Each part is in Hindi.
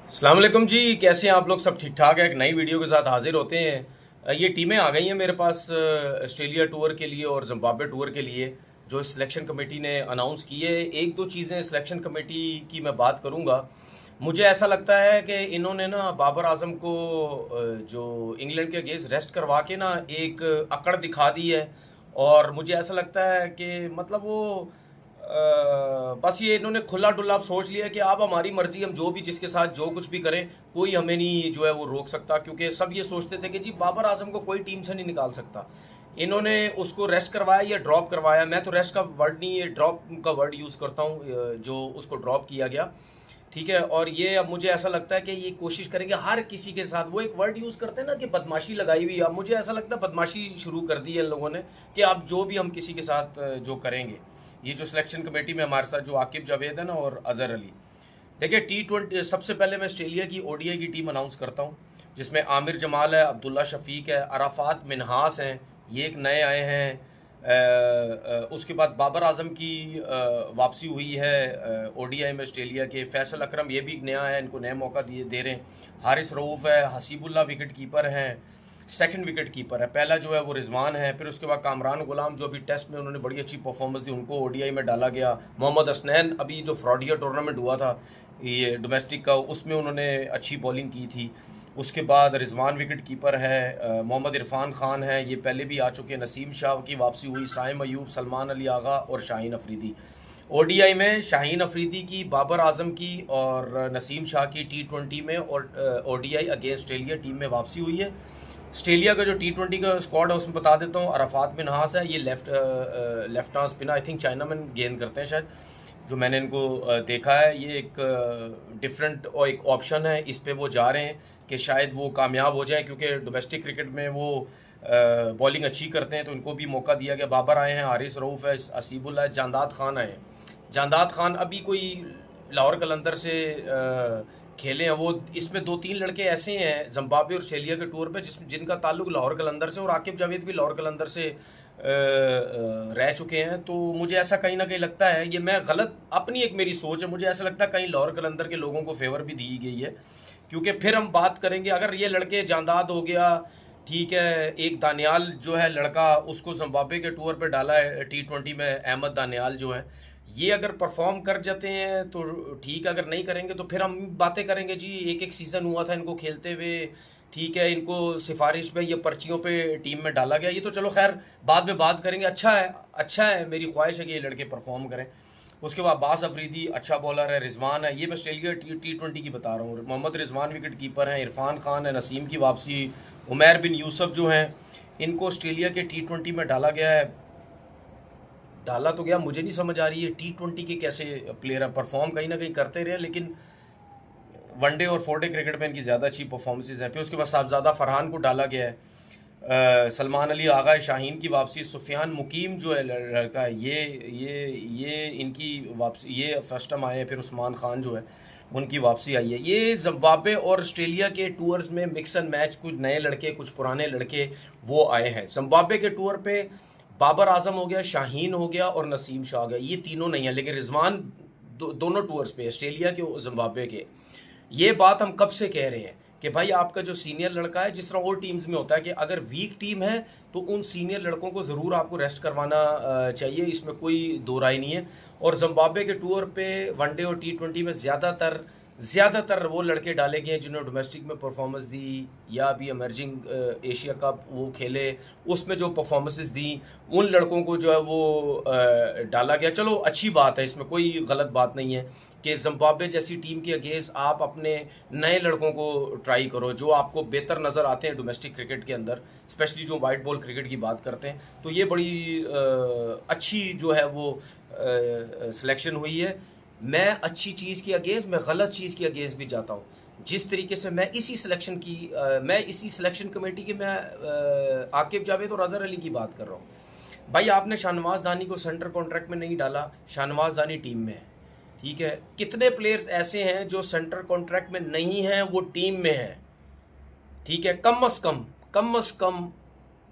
अस्सलाम वालेकुम जी, कैसे हैं आप लोग? सब ठीक ठाक है। एक नई वीडियो के साथ हाजिर होते हैं। ये टीमें आ गई हैं मेरे पास ऑस्ट्रेलिया टूर के लिए और जिम्बाब्वे टूर के लिए, जो सिलेक्शन कमेटी ने अनाउंस की है। एक दो चीज़ें सिलेक्शन कमेटी की मैं बात करूंगा। मुझे ऐसा लगता है कि इन्होंने ना बाबर आजम को जो इंग्लैंड के अगेंस्ट रेस्ट करवा के ना एक अकड़ दिखा दी है। और मुझे ऐसा लगता है कि मतलब वो बस ये इन्होंने खुला डुल्ला सोच लिया कि आप हमारी मर्जी, हम जो भी जिसके साथ जो कुछ भी करें, कोई हमें नहीं जो है वो रोक सकता। क्योंकि सब ये सोचते थे कि जी बाबर आजम को कोई टीम से नहीं निकाल सकता। इन्होंने उसको रेस्ट करवाया या ड्रॉप करवाया, मैं तो रेस्ट का वर्ड नहीं, ये ड्रॉप का वर्ड यूज़ करता हूँ, जो उसको ड्रॉप किया गया। ठीक है। और ये अब मुझे ऐसा लगता है कि ये कोशिश करेंगे हर किसी के साथ, वो एक वर्ड यूज़ करते हैं ना कि बदमाशी लगाई हुई। अब मुझे ऐसा लगता है बदमाशी शुरू कर दी है इन लोगों ने कि अब जो भी हम किसी के साथ जो करेंगे। ये जो सिलेक्शन कमेटी में हमारे साथ जो आकिब जावेद है ना और अजहर अली, देखिए T20 सबसे पहले मैं ऑस्ट्रेलिया की ओडीआई की टीम अनाउंस करता हूँ, जिसमें आमिर जमाल है, अब्दुल्ला शफीक है, अराफात मिनहास हैं, ये एक नए आए हैं। उसके बाद बाबर आजम की वापसी हुई है ओडीआई में ऑस्ट्रेलिया के। फैसल अकरम ये भी नया है, इनको नए मौका दिए दे रहे हैं। हारिस रऊफ़ है, हसीबुल्ला विकेट कीपर हैं, सेकंड विकेट कीपर है। पहला जो है वो रिजवान है। फिर उसके बाद कामरान गुलाम, जो अभी टेस्ट में उन्होंने बड़ी अच्छी परफॉर्मेंस दी, उनको ओडीआई में डाला गया। मोहम्मद हसनैन, अभी जो फ्रॉडिया टूर्नामेंट हुआ था ये डोमेस्टिक का, उसमें उन्होंने अच्छी बॉलिंग की थी। उसके बाद रिजवान विकेट कीपर है। मोहम्मद इरफान खान है, ये पहले भी आ चुके हैं। नसीम शाह की वापसी हुई, साइम अयूब, सलमान अली आगा और शाहीन अफरीदी। ओडीआई में शाहीन अफरीदी की, बाबर आजम की और नसीम शाह की T20 में और ओडीआई अगेंस्ट ऑस्ट्रेलिया टीम में वापसी हुई है। ऑस्ट्रेलिया का जो T20 का स्क्वाड है उसमें बता देता हूँ। अराफात बिन हास है, ये left arm spinner, I think China में गेंद करते हैं शायद, जो मैंने इनको देखा है। ये एक डिफरेंट और एक ऑप्शन है, इस पे वो जा रहे हैं कि शायद वो कामयाब हो जाए, क्योंकि डोमेस्टिक क्रिकेट में वो बॉलिंग अच्छी करते हैं, तो इनको भी मौका दिया गया। बाबर आए हैं, हारिस रऊफ़ है, असीबुल्ला है, जानदाद खान आए हैं। जानदाद खान अभी कोई लाहौर कलंदर से खेले हैं वो। इसमें दो तीन लड़के ऐसे हैं जिम्बाब्वे और ऑस्ट्रेलिया के टूर पे जिनका ताल्लुक लाहौर कलंदर से, और आकिब जावेद भी लाहौर कलंदर से रह चुके हैं। तो मुझे ऐसा कहीं ना कहीं लगता है, ये मैं गलत, अपनी एक मेरी सोच है, मुझे ऐसा लगता है कहीं लाहौर कलंदर के लोगों को फेवर भी दी गई है। क्योंकि फिर हम बात करेंगे, अगर ये लड़के जानदाद हो गया, ठीक है, एक दानियाल जो है लड़का, उसको जिम्बाब्वे के टूर पे डाला है T20 में, अहमद दानियाल जो है, ये अगर परफॉर्म कर जाते हैं तो ठीक है, अगर नहीं करेंगे तो फिर हम बातें करेंगे जी एक एक सीज़न हुआ था इनको खेलते हुए, ठीक है, इनको सिफारिश पे या पर्चियों पे टीम में डाला गया। ये तो चलो खैर बाद में बात करेंगे। अच्छा है, अच्छा है, मेरी ख्वाहिश है कि ये लड़के परफॉर्म करें। उसके बाद अब्बास अफरीदी अच्छा बॉलर है, रिजवान है, ये मैं ऑस्ट्रेलिया T20 की बता रहा हूँ। मोहम्मद रिजवान विकेट कीपर हैं, इरफान खान है, नसीम की वापसी, उमैर बिन यूसुफ जो हैं, इनको ऑस्ट्रेलिया के T20 में डाला गया है। डाला तो गया, मुझे नहीं समझ आ रही है T20 के कैसे प्लेयर परफॉर्म कहीं ना कहीं करते रहे, लेकिन वनडे और फोरडे क्रिकेट में इनकी ज़्यादा अच्छी परफॉर्मेंसेज हैं। फिर उसके बाद साहबजादा फरहान को डाला गया है। सलमान अली आगा, शाहीन की वापसी, सुफियान मुकीम जो है लड़का है, ये इनकी वापसी, ये फर्स्ट टाइम आए हैं। फिर उस्मान खान जो है उनकी वापसी आई है। ये जिम्बाब्वे और ऑस्ट्रेलिया के टूर्स में मिक्स एंड मैच, कुछ नए लड़के कुछ पुराने लड़के वो आए हैं। जिम्बाब्वे के टूर पे बाबर आजम हो गया, शाहीन हो गया और नसीम शाह हो गया, ये तीनों नहीं है, लेकिन रिजवान दोनों टूर्स पे, ऑस्ट्रेलिया के और जिम्बाब्वे के। ये बात हम कब से कह रहे हैं कि भाई आपका जो सीनियर लड़का है, जिस तरह और टीम्स में होता है कि अगर वीक टीम है तो उन सीनियर लड़कों को ज़रूर आपको रेस्ट करवाना चाहिए, इसमें कोई दो राय नहीं है। और जिम्बाब्वे के टूर पे वनडे और T20 में ज़्यादातर वो लड़के डाले गए हैं जिन्होंने डोमेस्टिक में परफॉर्मेंस दी, या अभी एमर्जिंग एशिया कप वो खेले, उसमें जो परफॉर्मेंसेस दी, उन लड़कों को जो है वो डाला गया। चलो अच्छी बात है, इसमें कोई गलत बात नहीं है कि जिम्बाब्वे जैसी टीम के अगेंस्ट आप अपने नए लड़कों को ट्राई करो, जो आपको बेहतर नज़र आते हैं डोमेस्टिक क्रिकेट के अंदर, स्पेशली जो वाइट बॉल क्रिकेट की बात करते हैं। तो ये बड़ी अच्छी जो है वो सिलेक्शन हुई है। मैं अच्छी चीज़ की अगेंस्ट, मैं गलत चीज़ की अगेंस्ट भी जाता हूँ। जिस तरीके से मैं इसी सिलेक्शन की मैं इसी सिलेक्शन कमेटी की, मैं आकिब जावेद और अजहर अली की बात कर रहा हूँ। भाई आपने शाहनवाज दानी को सेंटर कॉन्ट्रैक्ट में नहीं डाला, शाहनवाज दानी टीम में है, ठीक है। कितने प्लेयर्स ऐसे हैं जो सेंटर कॉन्ट्रैक्ट में नहीं हैं, वो टीम में हैं, ठीक है। कम अज़ कम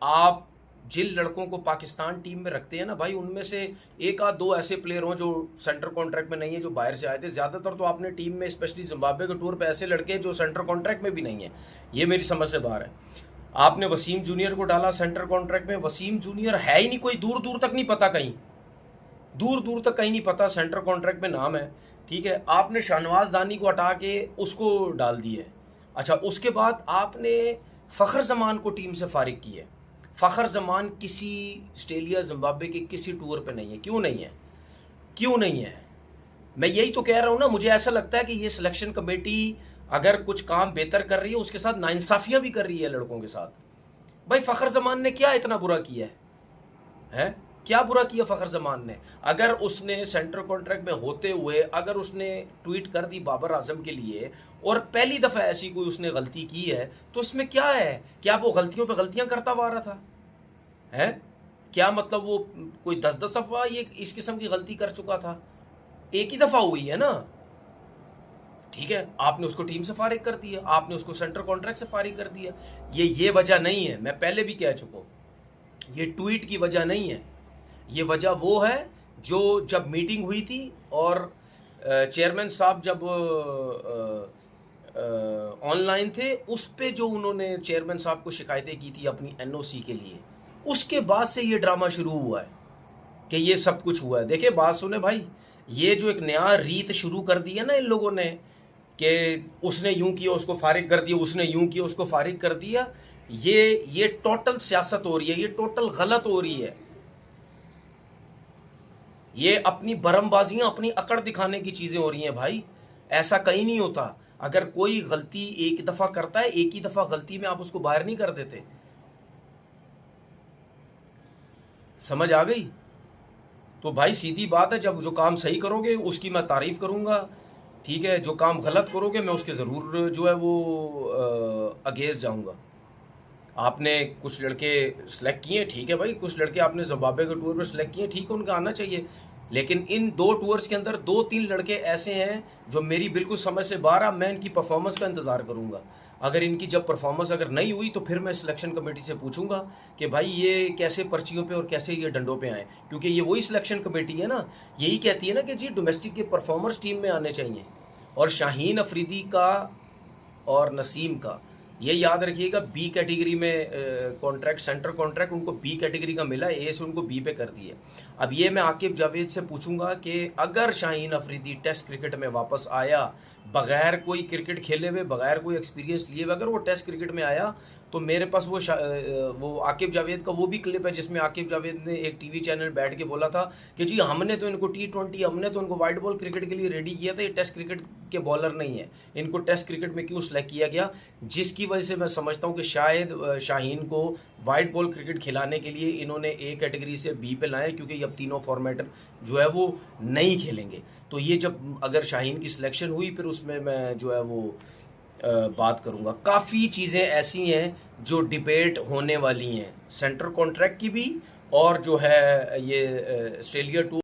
आप जिन लड़कों को पाकिस्तान टीम में रखते हैं ना भाई, उनमें से एक आध दो ऐसे प्लेयर हों जो सेंटर कॉन्ट्रैक्ट में नहीं है, जो बाहर से आए थे। ज़्यादातर तो आपने टीम में स्पेशली जिम्बाब्वे के टूर पे ऐसे लड़के जो सेंटर कॉन्ट्रैक्ट में भी नहीं है, ये मेरी समझ से बाहर है। आपने वसीम जूनियर को डाला सेंटर कॉन्ट्रैक्ट में, वसीम जूनियर है ही नहीं, कोई दूर दूर तक नहीं पता, कहीं दूर दूर तक कहीं नहीं पता, सेंटर कॉन्ट्रैक्ट में नाम है, ठीक है। आपने शाहनवाज दानी को हटा के उसको डाल दिए। अच्छा, उसके बाद आपने फ़खर जमान को टीम से फारिग किया। फ़खर जमान किसी ऑस्ट्रेलिया जिम्बाब्वे के किसी टूर पे नहीं है। क्यों नहीं है, क्यों नहीं है? मैं यही तो कह रहा हूँ ना, मुझे ऐसा लगता है कि ये सिलेक्शन कमेटी अगर कुछ काम बेहतर कर रही है, उसके साथ नाइंसाफियाँ भी कर रही है लड़कों के साथ। भाई फ़खर जमान ने क्या इतना बुरा किया है? क्या बुरा किया फ़खर जमान ने? अगर उसने सेंटर कॉन्ट्रैक्ट में होते हुए अगर उसने ट्वीट कर दी बाबर आजम के लिए और पहली दफ़ा ऐसी कोई उसने गलती की है, तो इसमें क्या है? क्या वो गलतियों पे गलतियां करता हुआ रहा था? है क्या मतलब वो कोई 10-10 दफ़ा ये इस किस्म की गलती कर चुका था? एक ही दफ़ा हुई है ना, ठीक है। आपने उसको टीम से फारिग कर दिया, आपने उसको सेंटर कॉन्ट्रैक्ट से फारिग कर दिया। ये वजह नहीं है, मैं पहले भी कह चुका हूं, ये ट्वीट की वजह नहीं है। ये वजह वो है जो जब मीटिंग हुई थी और चेयरमैन साहब जब ऑनलाइन थे, उस पे जो उन्होंने चेयरमैन साहब को शिकायतें की थी अपनी एनओसी के लिए, उसके बाद से ये ड्रामा शुरू हुआ है कि ये सब कुछ हुआ है। देखिए बात सुने भाई, ये जो एक नया रीत शुरू कर दी है ना इन लोगों ने कि उसने यूं किया उसको फारिग कर दिया, उसने यूं किया उसको फारिग कर दिया, ये टोटल सियासत हो रही है, ये टोटल गलत हो रही है। ये अपनी बरमबाजियां, अपनी अकड़ दिखाने की चीजें हो रही हैं भाई। ऐसा कहीं नहीं होता। अगर कोई गलती एक दफा करता है, एक ही दफा गलती में आप उसको बाहर नहीं कर देते। समझ आ गई? तो भाई सीधी बात है, जब जो काम सही करोगे उसकी मैं तारीफ करूंगा, ठीक है। जो काम गलत करोगे मैं उसके ज़रूर जो है वो अगेंस्ट जाऊंगा। आपने कुछ लड़के सेलेक्ट किए, ठीक है भाई, कुछ लड़के आपने जिम्बाब्वे के टूर पर सेलेक्ट किए, ठीक है, उनका आना चाहिए। लेकिन इन 2 टूर्स के अंदर 2-3 लड़के ऐसे हैं जो मेरी बिल्कुल समझ से बाहर, मैं इनकी परफॉर्मेंस का इंतज़ार करूंगा। अगर इनकी जब परफॉर्मेंस अगर नहीं हुई तो फिर मैं सिलेक्शन कमेटी से पूछूंगा कि भाई ये कैसे पर्चियों पे और कैसे ये डंडों पे आए, क्योंकि ये वही सिलेक्शन कमेटी है ना, यही कहती है ना कि जी डोमेस्टिक के परफॉर्मर्स टीम में आने चाहिए। और शाहीन अफरीदी का और नसीम का ये याद रखिएगा, बी कैटेगरी में कॉन्ट्रैक्ट, सेंटर कॉन्ट्रैक्ट उनको बी कैटेगरी का मिला, ए से उनको बी पे कर दिए। अब ये मैं आकिब जावेद से पूछूंगा कि अगर शाहीन अफरीदी टेस्ट क्रिकेट में वापस आया, बगैर कोई क्रिकेट खेले हुए, बगैर कोई एक्सपीरियंस लिए हुए, अगर वो टेस्ट क्रिकेट में आया, तो मेरे पास वो आकिब जावेद का वो भी क्लिप है जिसमें आकिब जावेद ने एक टीवी चैनल बैठ के बोला था कि जी हमने तो इनको T20, हमने तो इनको वाइट बॉल क्रिकेट के लिए रेडी किया था, ये टेस्ट क्रिकेट के बॉलर नहीं है, इनको टेस्ट क्रिकेट में क्यों सेलेक्ट किया गया। जिसकी वजह से मैं समझता हूँ कि शायद शाहीन को वाइट बॉल क्रिकेट खिलाने के लिए इन्होंने ए कैटेगरी से बी पे लाए, क्योंकि अब तीनों फॉर्मेट जो है वो नहीं खेलेंगे। तो ये जब अगर शाहीन की सिलेक्शन हुई फिर उसमें मैं जो है वो बात करूंगा। काफ़ी चीज़ें ऐसी हैं जो डिबेट होने वाली हैं, सेंटर कॉन्ट्रैक्ट की भी और जो है ये ऑस्ट्रेलिया टूर